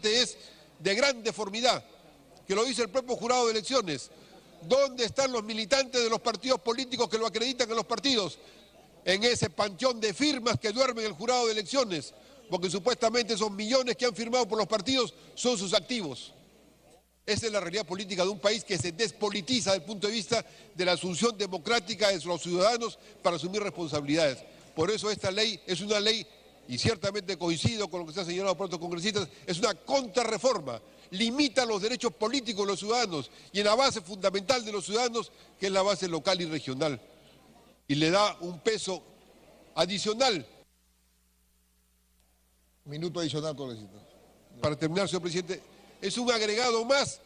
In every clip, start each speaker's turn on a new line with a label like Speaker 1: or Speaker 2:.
Speaker 1: es de gran deformidad, que lo dice el propio jurado de elecciones. ¿Dónde están los militantes de los partidos políticos que lo acreditan en los partidos? En ese panteón de firmas que duerme en el jurado de elecciones, porque supuestamente esos millones que han firmado por los partidos son sus activos. Esa es la realidad política de un país que se despolitiza desde el punto de vista de la asunción democrática de los ciudadanos para asumir responsabilidades. Por eso esta ley es una ley, y ciertamente coincido con lo que se ha señalado por otros congresistas, es una contrarreforma. Limita los derechos políticos de los ciudadanos y en la base fundamental de los ciudadanos, que es la base local y regional. Y le da un peso adicional.
Speaker 2: Minuto adicional, congresista.
Speaker 1: Para terminar, señor presidente, es un agregado más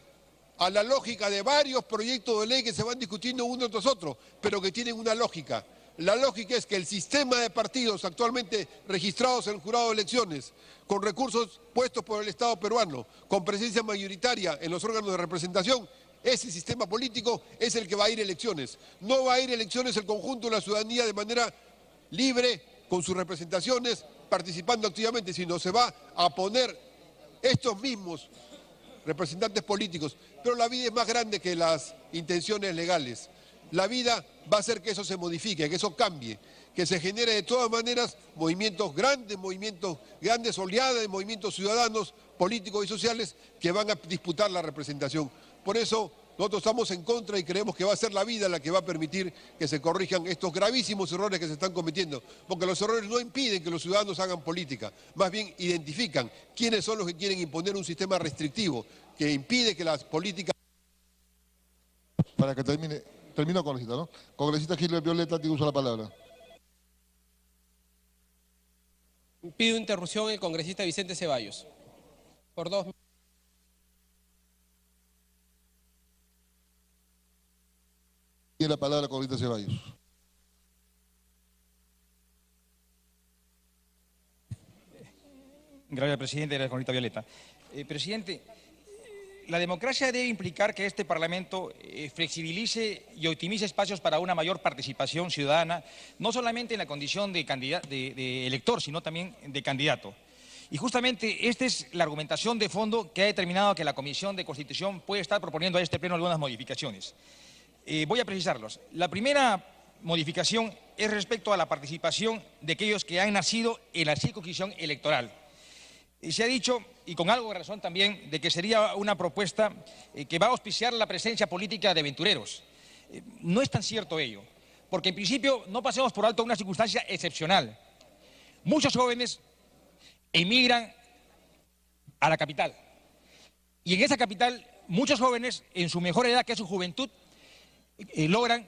Speaker 1: a la lógica de varios proyectos de ley que se van discutiendo uno tras otro, pero que tienen una lógica. La lógica es que el sistema de partidos actualmente registrados en el jurado de elecciones, con recursos puestos por el Estado peruano, con presencia mayoritaria en los órganos de representación, ese sistema político es el que va a ir a elecciones. No va a ir a elecciones el conjunto de la ciudadanía de manera libre, con sus representaciones, participando activamente, sino se va a poner estos mismos representantes políticos. Pero la vida es más grande que las intenciones legales. La vida va a hacer que eso se modifique, que eso cambie, que se genere de todas maneras movimientos, grandes oleadas de movimientos ciudadanos, políticos y sociales que van a disputar la representación. Por eso nosotros estamos en contra y creemos que va a ser la vida la que va a permitir que se corrijan estos gravísimos errores que se están cometiendo, porque los errores no impiden que los ciudadanos hagan política, más bien identifican quiénes son los que quieren imponer un sistema restrictivo que impide que las políticas...
Speaker 2: Para que termino, congresista, ¿no? Congresista Gilbert Violeta, tiene uso la palabra.
Speaker 3: Pido interrupción el congresista Vicente Ceballos. Por 2 minutos.
Speaker 2: Tiene la palabra, congresista Ceballos.
Speaker 4: Gracias, presidente. Gracias, congresista Violeta. Presidente, la democracia debe implicar que este Parlamento flexibilice y optimice espacios para una mayor participación ciudadana, no solamente en la condición de elector, sino también de candidato. Y justamente esta es la argumentación de fondo que ha determinado que la Comisión de Constitución puede estar proponiendo a este Pleno algunas modificaciones. Voy a precisarlos. La primera modificación es respecto a la participación de aquellos que han nacido en la circunscripción electoral. Se ha dicho, y con algo de razón también, de que sería una propuesta que va a auspiciar la presencia política de aventureros. No es tan cierto ello, porque en principio no pasemos por alto una circunstancia excepcional. Muchos jóvenes emigran a la capital, y en esa capital muchos jóvenes, en su mejor edad, que es su juventud, logran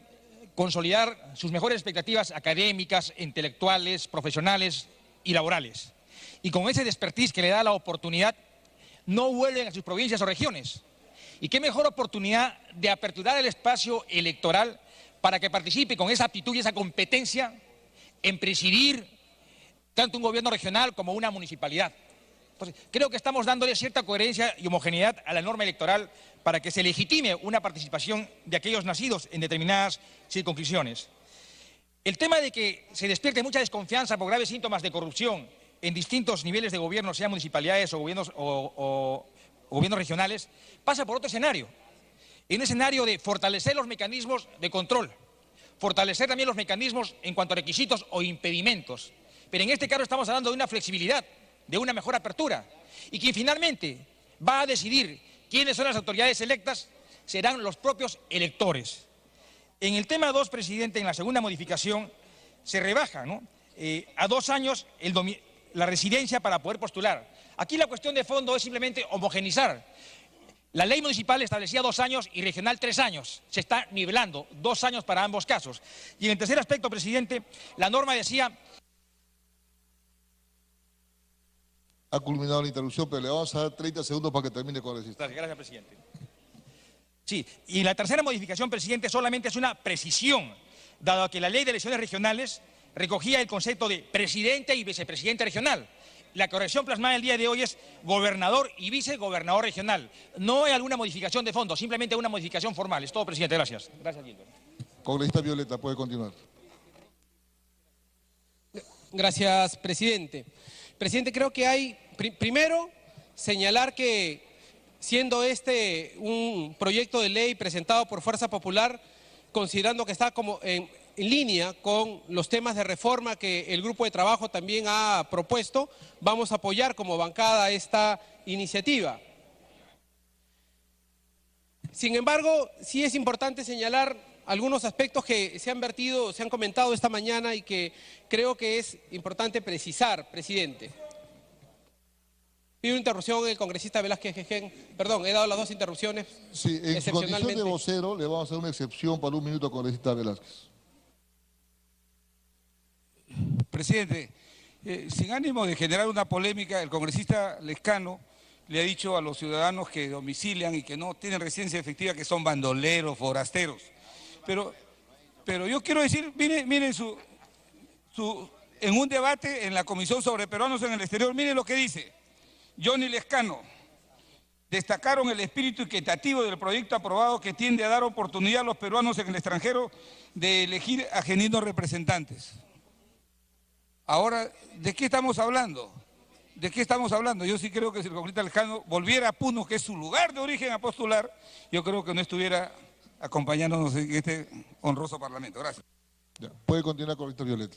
Speaker 4: consolidar sus mejores expectativas académicas, intelectuales, profesionales y laborales. Y con ese despertiz que le da la oportunidad, no vuelven a sus provincias o regiones. Y qué mejor oportunidad de aperturar el espacio electoral para que participe con esa aptitud y esa competencia en presidir tanto un gobierno regional como una municipalidad. Entonces, creo que estamos dándole cierta coherencia y homogeneidad a la norma electoral para que se legitime una participación de aquellos nacidos en determinadas circunscripciones. El tema de que se despierte mucha desconfianza por graves síntomas de corrupción en distintos niveles de gobierno, sean municipalidades o gobiernos regionales, pasa por otro escenario. En un escenario de fortalecer los mecanismos de control, fortalecer también los mecanismos en cuanto a requisitos o impedimentos. Pero en este caso estamos hablando de una flexibilidad, de una mejor apertura. Y quien finalmente va a decidir quiénes son las autoridades electas serán los propios electores. En el tema 2, presidente, en la segunda modificación, se rebaja, ¿no?, a 2 años la residencia para poder postular. Aquí la cuestión de fondo es simplemente homogenizar. La ley municipal establecía 2 años y regional 3 años. Se está nivelando 2 años para ambos casos. Y en el tercer aspecto, presidente, la norma decía...
Speaker 2: Ha culminado la interrupción, pero le vamos a dar 30 segundos para que termine con el
Speaker 4: Gracias, presidente. Sí, y la tercera modificación, presidente, solamente es una precisión, dado que la ley de elecciones regionales recogía el concepto de presidente y vicepresidente regional. La corrección plasmada el día de hoy es gobernador y vicegobernador regional. No hay alguna modificación de fondo, simplemente una modificación formal. Es todo, presidente. Gracias. Gracias, Gilbert.
Speaker 2: Congresista Violeta, puede continuar.
Speaker 3: Gracias, presidente. Presidente, creo que hay, primero, señalar que siendo este un proyecto de ley presentado por Fuerza Popular, considerando que está como en línea con los temas de reforma que el grupo de trabajo también ha propuesto, vamos a apoyar como bancada esta iniciativa. Sin embargo, sí es importante señalar algunos aspectos que se han vertido, se han comentado esta mañana y que creo que es importante precisar, presidente. Pido interrupción el congresista Velázquez Gején. Perdón, he dado las dos interrupciones.
Speaker 2: Sí, en su condición de vocero le vamos a hacer una excepción para 1 minuto al congresista Velázquez.
Speaker 5: Presidente, sin ánimo de generar una polémica, el congresista Lescano le ha dicho a los ciudadanos que domicilian y que no tienen residencia efectiva que son bandoleros, forasteros. Pero yo quiero decir, miren en un debate en la Comisión sobre Peruanos en el Exterior, miren lo que dice Johnny Lescano. Destacaron el espíritu equitativo del proyecto aprobado que tiende a dar oportunidad a los peruanos en el extranjero de elegir a genuinos representantes. Ahora, ¿de qué estamos hablando? ¿De qué estamos hablando? Yo sí creo que si el congresista Lescano volviera a Puno, que es su lugar de origen, a postular, yo creo que no estuviera acompañándonos en este honroso parlamento. Gracias.
Speaker 2: Ya, puede continuar, congresista Violeta.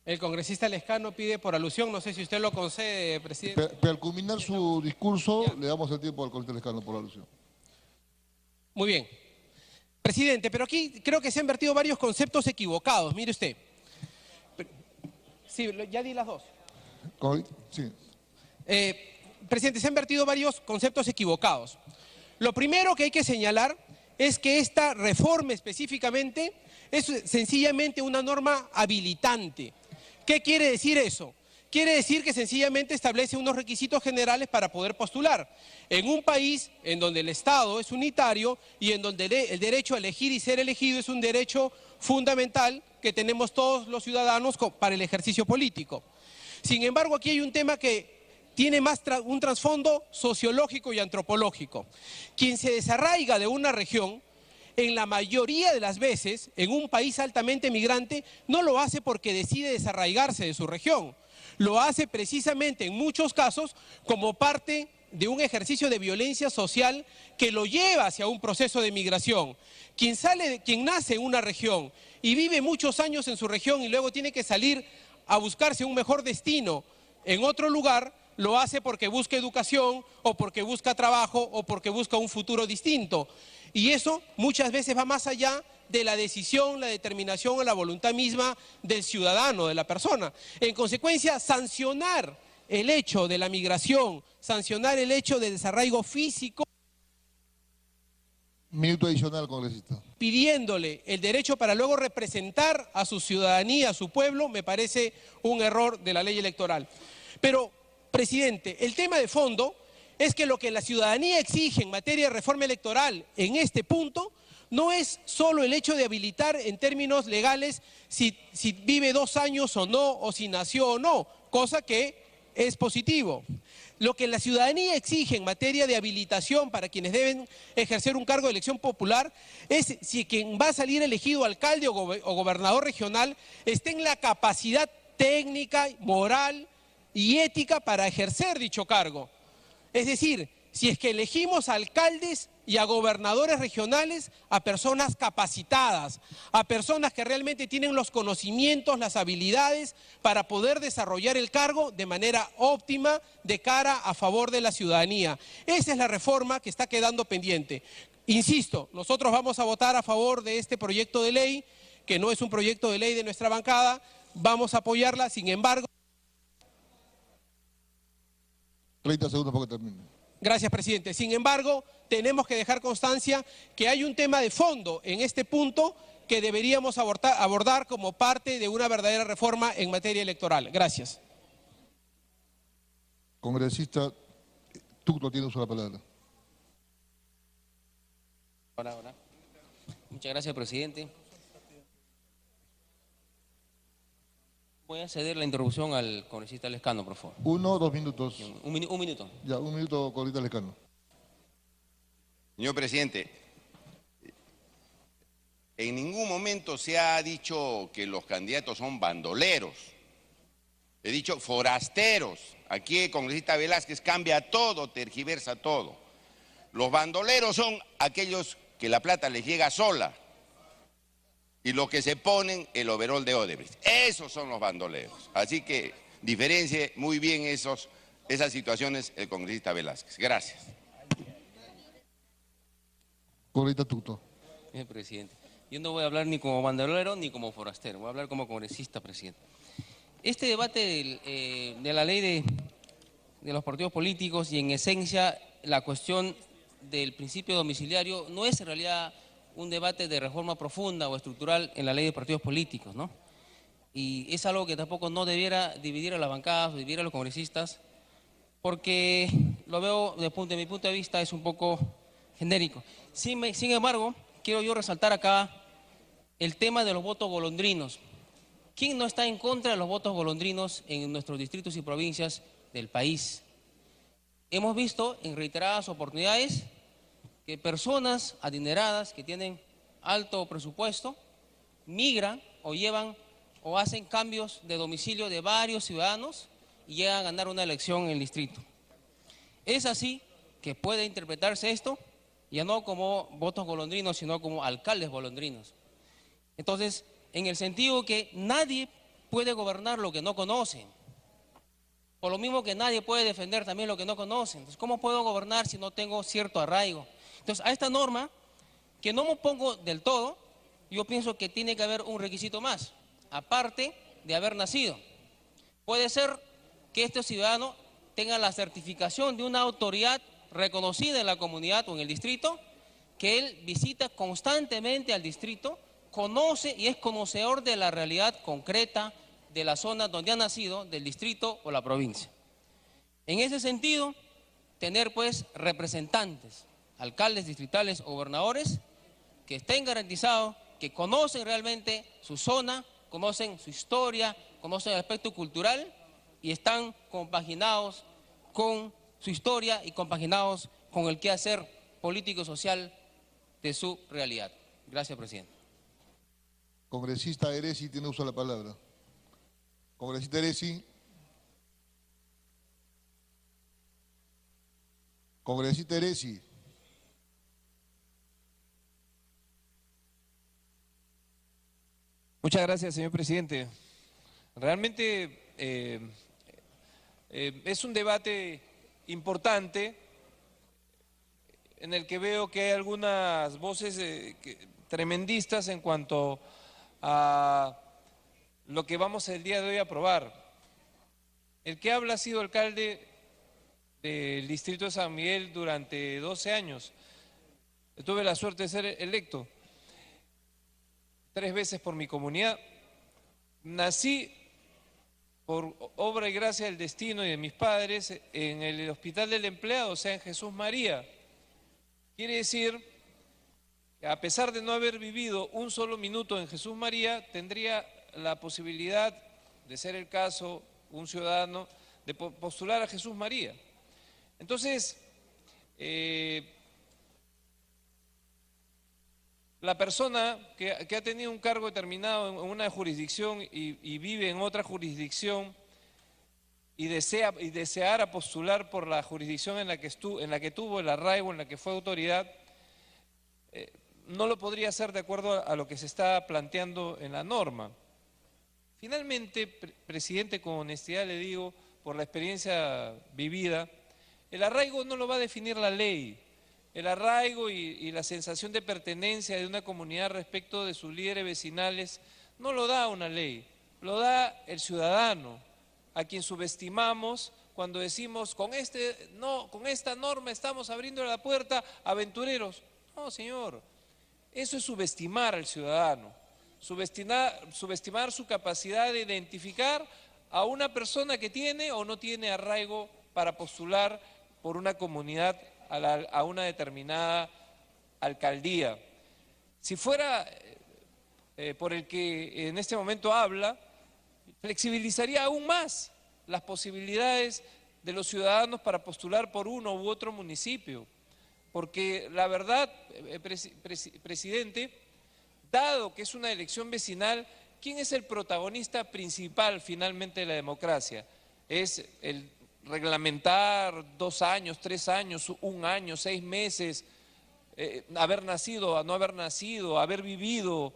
Speaker 3: El congresista Lescano pide por alusión, no sé si usted lo concede, presidente.
Speaker 2: Pero al culminar su discurso, le damos el tiempo al congresista Lescano por alusión.
Speaker 3: Muy bien. Presidente, pero aquí creo que se han vertido varios conceptos equivocados, mire usted. Sí, ya di las dos.
Speaker 2: Sí.
Speaker 3: Presidente, se han vertido varios conceptos equivocados. Lo primero que hay que señalar es que esta reforma específicamente es sencillamente una norma habilitante. ¿Qué quiere decir eso? Quiere decir que sencillamente establece unos requisitos generales para poder postular. En un país en donde el Estado es unitario y en donde el derecho a elegir y ser elegido es un derecho fundamental que tenemos todos los ciudadanos para el ejercicio político. Sin embargo, aquí hay un tema que tiene más un trasfondo sociológico y antropológico. Quien se desarraiga de una región, en la mayoría de las veces, en un país altamente migrante, no lo hace porque decide desarraigarse de su región. Lo hace precisamente, en muchos casos, como parte de un ejercicio de violencia social que lo lleva hacia un proceso de migración. Quien nace en una región y vive muchos años en su región y luego tiene que salir a buscarse un mejor destino en otro lugar, lo hace porque busca educación o porque busca trabajo o porque busca un futuro distinto. Y eso muchas veces va más allá de la decisión, la determinación o la voluntad misma del ciudadano, de la persona. En consecuencia, sancionar el hecho de la migración, sancionar el hecho de desarraigo físico.
Speaker 2: Minuto adicional, congresista.
Speaker 3: Pidiéndole el derecho para luego representar a su ciudadanía, a su pueblo, me parece un error de la ley electoral. Pero, presidente, el tema de fondo es que lo que la ciudadanía exige en materia de reforma electoral en este punto no es solo el hecho de habilitar en términos legales si vive 2 años o no, o si nació o no, cosa que es positivo. Lo que la ciudadanía exige en materia de habilitación para quienes deben ejercer un cargo de elección popular es si quien va a salir elegido alcalde o gobernador regional esté en la capacidad técnica, moral y ética para ejercer dicho cargo. Es decir, si es que elegimos a alcaldes y a gobernadores regionales, a personas capacitadas, a personas que realmente tienen los conocimientos, las habilidades para poder desarrollar el cargo de manera óptima de cara a favor de la ciudadanía. Esa es la reforma que está quedando pendiente. Insisto, nosotros vamos a votar a favor de este proyecto de ley, que no es un proyecto de ley de nuestra bancada, vamos a apoyarla, sin embargo...
Speaker 2: 30 segundos para que termine.
Speaker 3: Gracias, presidente. Sin embargo, tenemos que dejar constancia que hay un tema de fondo en este punto que deberíamos abordar como parte de una verdadera reforma en materia electoral. Gracias.
Speaker 2: Congresista, tú no tienes la palabra.
Speaker 6: Hola. Muchas gracias, presidente. Voy a ceder la interrupción al congresista Lescano, por favor.
Speaker 2: 1 o 2 minutos.
Speaker 6: Un minuto.
Speaker 2: Ya, 1 minuto, congresista Lescano.
Speaker 7: Señor presidente, en ningún momento se ha dicho que los candidatos son bandoleros. He dicho forasteros. Aquí el congresista Velázquez cambia todo, tergiversa todo. Los bandoleros son aquellos que la plata les llega sola y los que se ponen el overol de Odebrecht. Esos son los bandoleros. Así que diferencie muy bien esas situaciones el congresista Velázquez. Gracias.
Speaker 2: Congresista Tuto.
Speaker 6: Señor presidente, yo no voy a hablar ni como bandolero ni como forastero, voy a hablar como congresista, presidente. Este debate de la ley de los partidos políticos y en esencia la cuestión del principio domiciliario no es en realidad un debate de reforma profunda o estructural en la ley de partidos políticos, ¿no? Y es algo que tampoco no debiera dividir a las bancadas o dividir a los congresistas, porque lo veo desde mi punto de vista es un poco genérico. Sin embargo, quiero yo resaltar acá el tema de los votos golondrinos. ¿Quién no está en contra de los votos golondrinos en nuestros distritos y provincias del país? Hemos visto en reiteradas oportunidades que personas adineradas que tienen alto presupuesto migran o llevan o hacen cambios de domicilio de varios ciudadanos y llegan a ganar una elección en el distrito. Es así que puede interpretarse esto ya no como votos golondrinos, sino como alcaldes golondrinos. Entonces, en el sentido que nadie puede gobernar lo que no conoce. Por lo mismo que nadie puede defender también lo que no conoce. Entonces, ¿cómo puedo gobernar si no tengo cierto arraigo? Entonces, a esta norma, que no me opongo del todo, yo pienso que tiene que haber un requisito más, aparte de haber nacido. Puede ser que este ciudadano tenga la certificación de una autoridad reconocida en la comunidad o en el distrito, que él visita constantemente al distrito, conoce y es conocedor de la realidad concreta de la zona donde ha nacido, del distrito o la provincia. En ese sentido, tener pues representantes, alcaldes distritales o gobernadores que estén garantizados, que conocen realmente su zona, conocen su historia, conocen el aspecto cultural y están compaginados con su historia y compaginados con el quehacer político-social de su realidad. Gracias, presidente.
Speaker 2: Congresista Heresi tiene uso de la palabra. Congresista Heresi. Congresista Heresi.
Speaker 8: Muchas gracias, señor presidente. Realmente es un debate importante en el que veo que hay algunas voces tremendistas en cuanto a lo que vamos el día de hoy a aprobar. El que habla ha sido alcalde del distrito de San Miguel durante 12 años. Tuve la suerte de ser electo 3 veces por mi comunidad. Nací por obra y gracia del destino y de mis padres en el Hospital del Empleado, o sea, en Jesús María. Quiere decir que a pesar de no haber vivido un solo minuto en Jesús María, tendría la posibilidad, de ser el caso, un ciudadano, de postular a Jesús María. Entonces, la persona que ha tenido un cargo determinado en una jurisdicción y vive en otra jurisdicción y deseara postular por la jurisdicción en la que tuvo el arraigo, en la que fue autoridad, no lo podría hacer de acuerdo a lo que se está planteando en la norma. Finalmente, presidente, con honestidad le digo, por la experiencia vivida, el arraigo no lo va a definir la ley. El arraigo y la sensación de pertenencia de una comunidad respecto de sus líderes vecinales no lo da una ley, lo da el ciudadano, a quien subestimamos cuando decimos con esta norma estamos abriendo la puerta a aventureros. No, señor, eso es subestimar al ciudadano, subestimar su capacidad de identificar a una persona que tiene o no tiene arraigo para postular por una comunidad a una determinada alcaldía. Si fuera por el que en este momento habla, flexibilizaría aún más las posibilidades de los ciudadanos para postular por uno u otro municipio. Porque la verdad, presidente, dado que es una elección vecinal, ¿quién es el protagonista principal finalmente de la democracia? ¿Es el reglamentar 2 años, 3 años, 1 año, 6 meses, haber nacido, no haber nacido, haber vivido?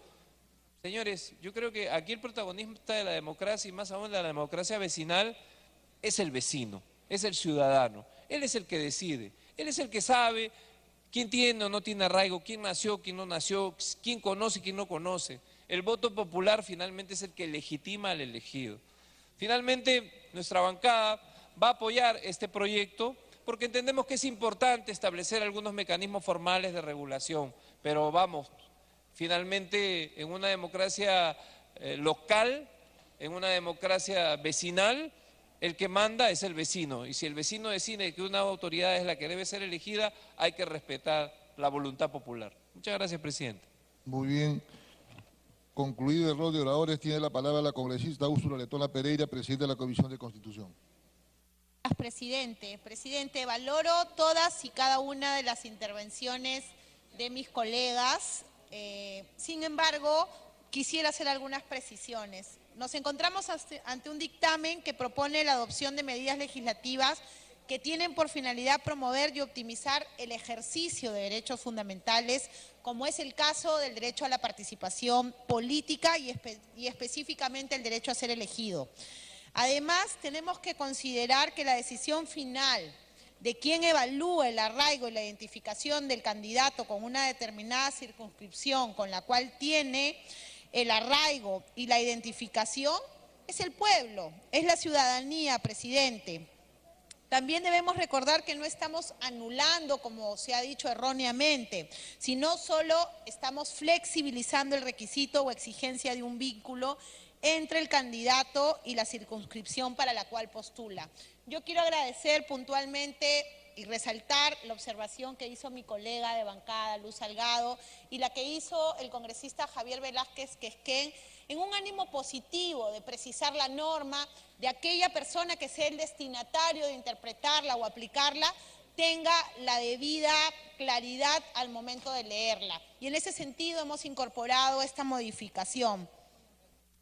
Speaker 8: Señores, yo creo que aquí el protagonista de la democracia, y más aún de la democracia vecinal, es el vecino, es el ciudadano. Él es el que decide, él es el que sabe quién tiene o no tiene arraigo, quién nació, quién no nació, quién conoce, quién no conoce. El voto popular finalmente es el que legitima al elegido. Finalmente, nuestra bancada va a apoyar este proyecto porque entendemos que es importante establecer algunos mecanismos formales de regulación, pero vamos, finalmente en una democracia local, en una democracia vecinal, el que manda es el vecino, y si el vecino decide que una autoridad es la que debe ser elegida, hay que respetar la voluntad popular. Muchas gracias, presidente.
Speaker 2: Muy bien. Concluido el rol de oradores, tiene la palabra la congresista Úrsula Letona Pereira, presidenta de la Comisión de Constitución.
Speaker 9: Gracias, presidente. Presidente, valoro todas y cada una de las intervenciones de mis colegas. Sin embargo, quisiera hacer algunas precisiones. Nos encontramos ante un dictamen que propone la adopción de medidas legislativas que tienen por finalidad promover y optimizar el ejercicio de derechos fundamentales, como es el caso del derecho a la participación política y específicamente el derecho a ser elegido. Además, tenemos que considerar que la decisión final de quién evalúa el arraigo y la identificación del candidato con una determinada circunscripción con la cual tiene el arraigo y la identificación es el pueblo, es la ciudadanía, presidente. También debemos recordar que no estamos anulando, como se ha dicho erróneamente, sino solo estamos flexibilizando el requisito o exigencia de un vínculo entre el candidato y la circunscripción para la cual postula. Yo quiero agradecer puntualmente y resaltar la observación que hizo mi colega de bancada, Luz Salgado, y la que hizo el congresista Javier Velázquez Quesquén, en un ánimo positivo de precisar la norma, de aquella persona que sea el destinatario de interpretarla o aplicarla, tenga la debida claridad al momento de leerla. Y en ese sentido hemos incorporado esta modificación,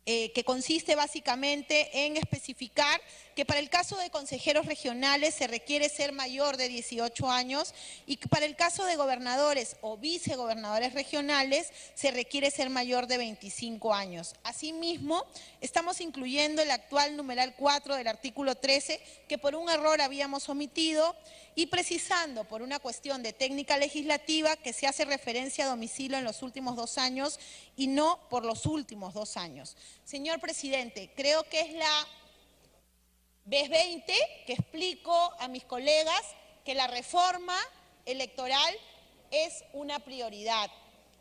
Speaker 9: que consiste básicamente en especificar que para el caso de consejeros regionales se requiere ser mayor de 18 años y que para el caso de gobernadores o vicegobernadores regionales se requiere ser mayor de 25 años. Asimismo, estamos incluyendo el actual numeral 4 del artículo 13, que por un error habíamos omitido, y precisando por una cuestión de técnica legislativa que se hace referencia a domicilio en los últimos 2 años y no por los últimos 2 años. Señor presidente, creo que es la vez 20 que explico a mis colegas que la reforma electoral es una prioridad,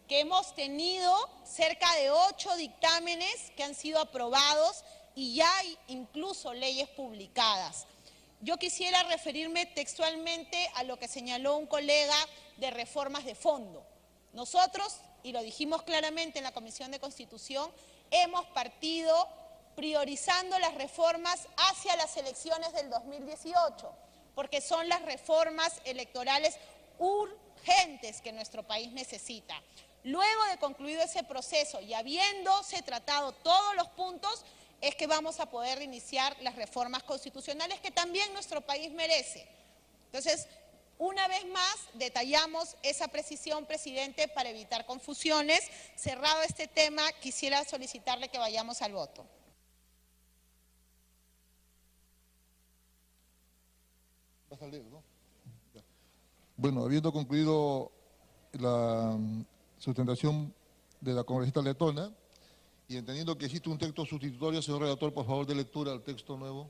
Speaker 9: que hemos tenido cerca de 8 dictámenes que han sido aprobados y ya hay incluso leyes publicadas. Yo quisiera referirme textualmente a lo que señaló un colega de reformas de fondo. Nosotros, y lo dijimos claramente en la Comisión de Constitución, hemos partido priorizando las reformas hacia las elecciones del 2018, porque son las reformas electorales urgentes que nuestro país necesita. Luego de concluido ese proceso y habiéndose tratado todos los puntos, es que vamos a poder iniciar las reformas constitucionales que también nuestro país merece. Entonces, una vez más, detallamos esa precisión, presidente, para evitar confusiones. Cerrado este tema, quisiera solicitarle que vayamos al voto.
Speaker 2: Bueno, habiendo concluido la sustentación de la congresista letona y entendiendo que existe un texto sustitutorio, señor relator, por favor, de lectura al texto nuevo.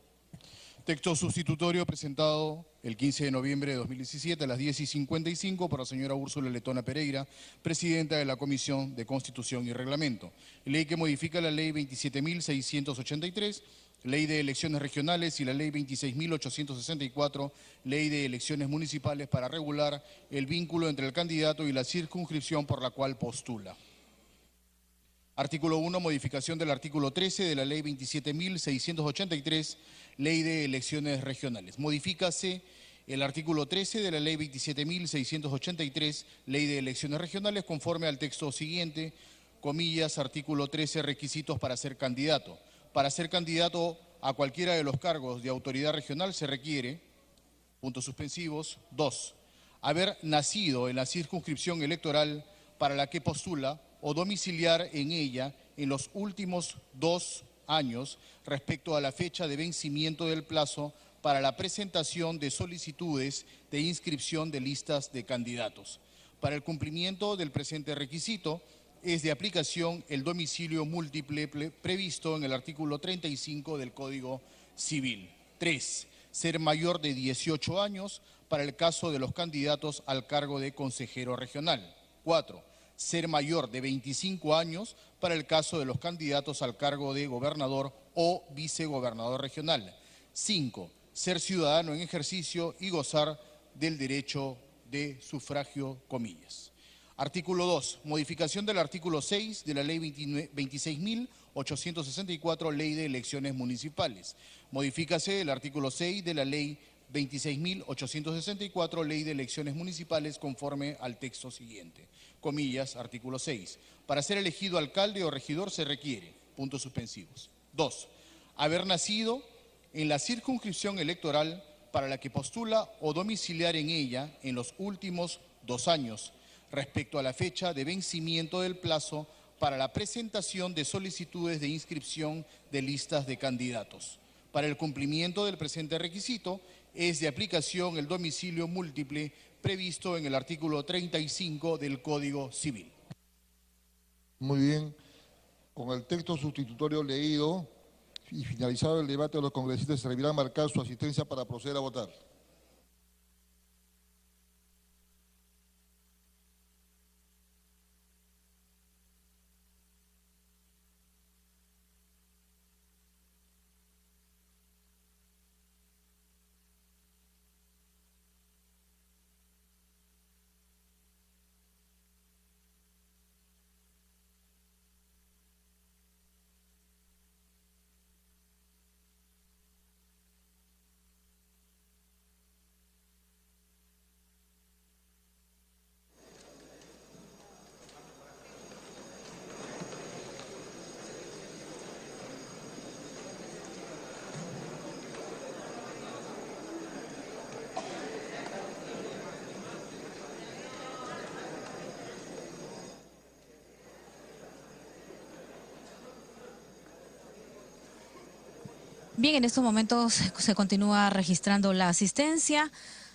Speaker 10: Texto sustitutorio presentado el 15 de noviembre de 2017 a las 10:55 por la señora Úrsula Letona Pereira, presidenta de la Comisión de Constitución y Reglamento. Ley que modifica la Ley 27.683, Ley de Elecciones Regionales y la Ley 26.864, Ley de Elecciones Municipales para regular el vínculo entre el candidato y la circunscripción por la cual postula. Artículo 1, modificación del artículo 13 de la Ley 27.683, Ley de Elecciones Regionales. Modifícase el artículo 13 de la Ley 27.683, Ley de Elecciones Regionales, conforme al texto siguiente, comillas, artículo 13, requisitos para ser candidato. Para ser candidato a cualquiera de los cargos de autoridad regional se requiere, puntos suspensivos, 2, haber nacido en la circunscripción electoral para la que postula o domiciliar en ella en los últimos 2 años respecto a la fecha de vencimiento del plazo para la presentación de solicitudes de inscripción de listas de candidatos. Para el cumplimiento del presente requisito es de aplicación el domicilio múltiple previsto en el artículo 35 del Código Civil. 3. Ser mayor de 18 años para el caso de los candidatos al cargo de consejero regional. 4. Ser mayor de 25 años para el caso de los candidatos al cargo de gobernador o vicegobernador regional. 5. Ser ciudadano en ejercicio y gozar del derecho de sufragio, comillas. Artículo 2. Modificación del artículo 6 de la Ley 26.864, Ley de Elecciones Municipales. Modifícase el artículo 6 de la Ley 26.864, Ley de Elecciones Municipales, conforme al texto siguiente. Comillas, artículo 6. Para ser elegido alcalde o regidor se requiere, puntos suspensivos. 2. Haber nacido en la circunscripción electoral para la que postula o domiciliar en ella en los últimos 2 años, respecto a la fecha de vencimiento del plazo para la presentación de solicitudes de inscripción de listas de candidatos. Para el cumplimiento del presente requisito es de aplicación el domicilio múltiple previsto en el artículo 35 del Código Civil.
Speaker 2: Muy bien. Con el texto sustitutorio leído y finalizado el debate, de los congresistas servirá marcar su asistencia para proceder a votar.
Speaker 11: Bien, en estos momentos se continúa registrando la asistencia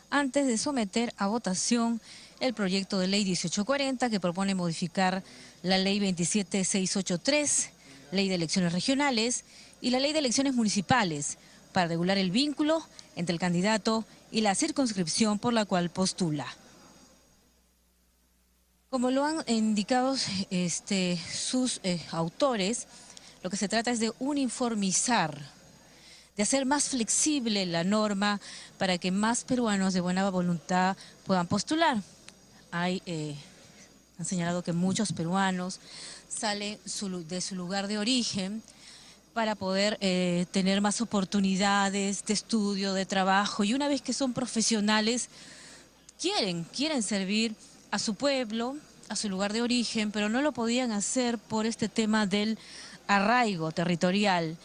Speaker 11: antes de someter a votación el proyecto de ley 1840 que propone modificar la ley 27683, ley de elecciones regionales y la ley de elecciones municipales para regular el vínculo entre el candidato y la circunscripción por la cual postula. Como lo han indicado sus autores, lo que se trata es de uniformizar, de hacer más flexible la norma para que más peruanos de buena voluntad puedan postular. Han señalado que muchos peruanos salen de su lugar de origen para poder tener más oportunidades de estudio, de trabajo, y una vez que son profesionales, quieren servir a su pueblo, a su lugar de origen, pero no lo podían hacer por este tema del arraigo territorial.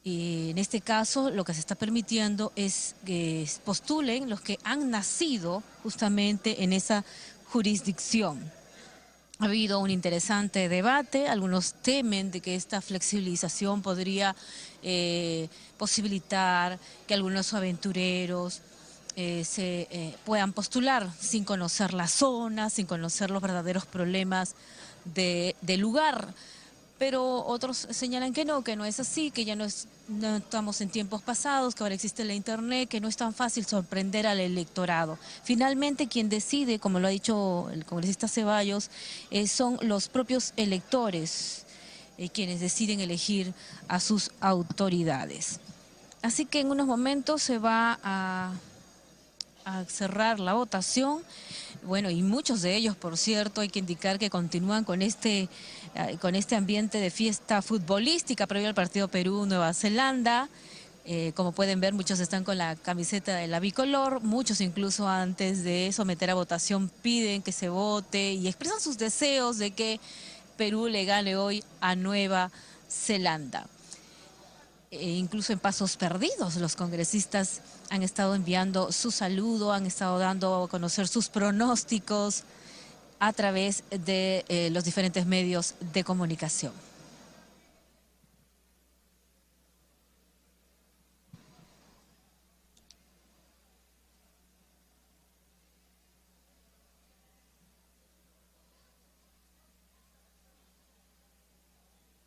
Speaker 11: Y en este caso lo que se está permitiendo es que postulen los que han nacido justamente en esa jurisdicción. Ha habido un interesante debate, algunos temen de que esta flexibilización podría posibilitar que algunos aventureros puedan postular sin conocer la zona, sin conocer los verdaderos problemas del lugar. Pero otros señalan que no es así, que ya no estamos en tiempos pasados, que ahora existe la internet, que no es tan fácil sorprender al electorado. Finalmente, quien decide, como lo ha dicho el congresista Ceballos, son los propios electores quienes deciden elegir a sus autoridades. Así que en unos momentos se va a cerrar la votación. Bueno, y muchos de ellos, por cierto, hay que indicar que continúan con este ambiente de fiesta futbolística previo al partido Perú-Nueva Zelanda. Como pueden ver, muchos están con la camiseta de la bicolor, muchos incluso antes de someter a votación piden que se vote y expresan sus deseos de que Perú le gane hoy a Nueva Zelanda. Incluso en pasos perdidos los congresistas han estado enviando su saludo, han estado dando a conocer sus pronósticos a través de los diferentes medios de comunicación.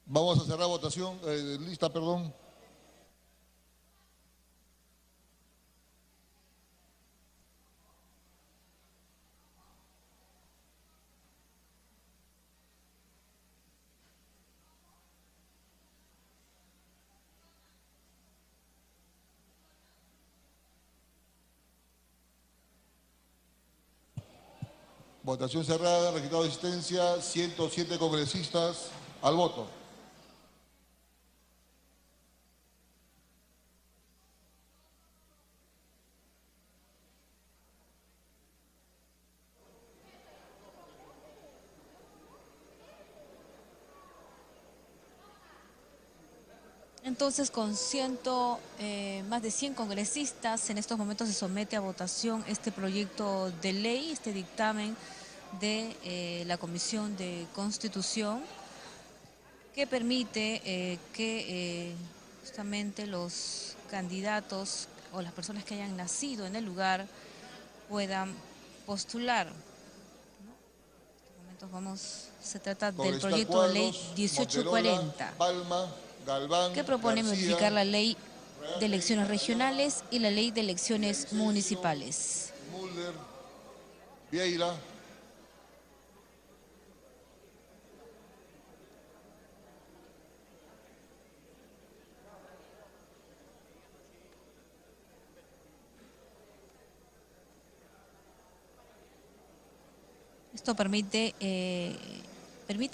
Speaker 2: Vamos a cerrar votación, lista, perdón. Votación cerrada, registrado de asistencia, 107 congresistas al voto.
Speaker 11: Entonces, con más de 100 congresistas, en estos momentos se somete a votación este proyecto de ley, este dictamen de la Comisión de Constitución, que permite que justamente los candidatos o las personas que hayan nacido en el lugar puedan postular. En estos momentos se trata del proyecto de ley 1840.
Speaker 2: Palma, Galván,
Speaker 11: que propone
Speaker 2: García,
Speaker 11: modificar la ley de elecciones regionales y la ley de elecciones municipales.
Speaker 2: Mulder, Vieira.
Speaker 11: Esto permite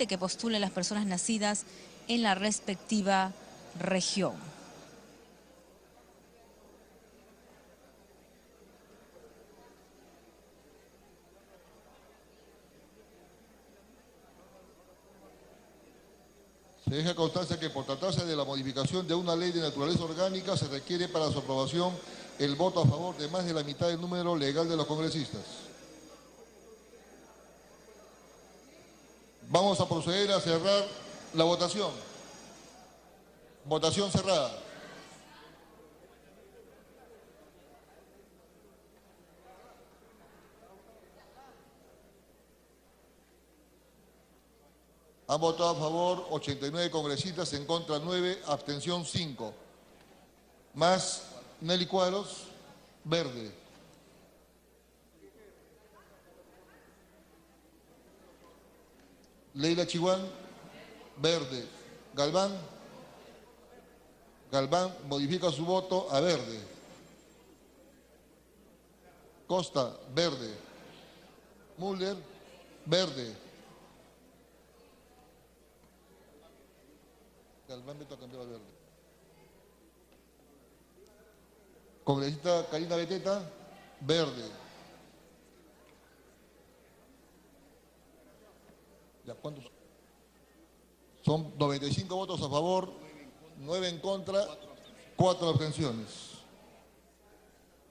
Speaker 11: que postulen las personas nacidas en la respectiva región.
Speaker 2: Se deja constancia que por tratarse de la modificación de una ley de naturaleza orgánica se requiere para su aprobación el voto a favor de más de la mitad del número legal de los congresistas. Vamos a proceder a cerrar la votación. Votación cerrada. Han votado a favor 89 congresistas, en contra 9, abstención 5. Más Nelly Cuadros, verde. Leila Chihuán, verde. Galván modifica su voto a verde. Costa, verde. Mulder, verde. Galván Beto cambió a verde. Congresista Karina Beteta, verde. ¿Ya cuántos? Son 95 votos a favor, 9 en contra, 4 abstenciones.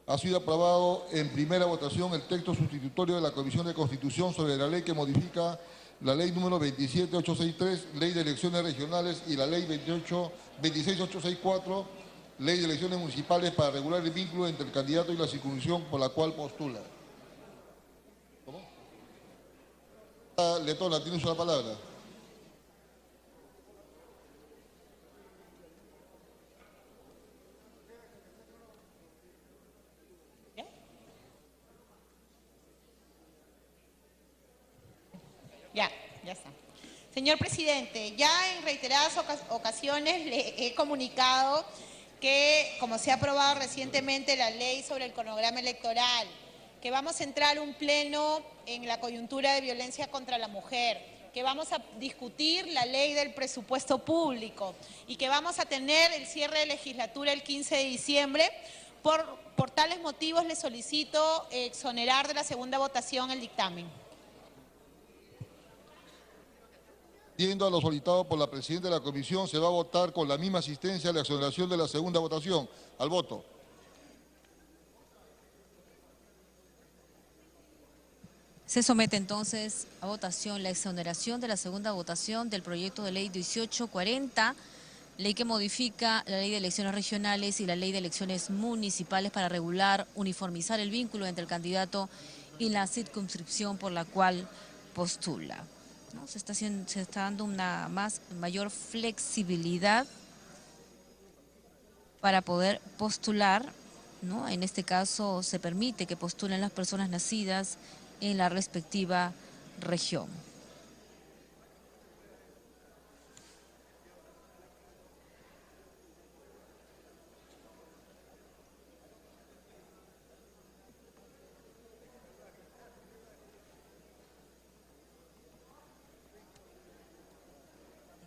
Speaker 2: Ha sido aprobado en primera votación el texto sustitutorio de la Comisión de Constitución sobre la ley que modifica la ley número 27863, ley de elecciones regionales, y la ley 26864, ley de elecciones municipales, para regular el vínculo entre el candidato y la circunscripción por la cual postula. ¿Cómo? Letona, tienes una palabra.
Speaker 9: Ya está. Señor presidente, ya en reiteradas ocasiones le he comunicado que, como se ha aprobado recientemente la ley sobre el cronograma electoral, que vamos a entrar a un pleno en la coyuntura de violencia contra la mujer, que vamos a discutir la ley del presupuesto público y que vamos a tener el cierre de legislatura el 15 de diciembre. Por tales motivos le solicito exonerar de la segunda votación el dictamen.
Speaker 2: Viendo a lo solicitado por la presidenta de la comisión, se va a votar con la misma asistencia la exoneración de la segunda votación. Al voto.
Speaker 11: Se somete entonces a votación la exoneración de la segunda votación del proyecto de ley 1840, ley que modifica la ley de elecciones regionales y la ley de elecciones municipales para regular, uniformizar el vínculo entre el candidato y la circunscripción por la cual postula, ¿no? Se está dando una mayor flexibilidad para poder postular, ¿no? En este caso se permite que postulen las personas nacidas en la respectiva región.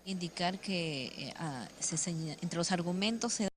Speaker 11: Indicar que entre los argumentos se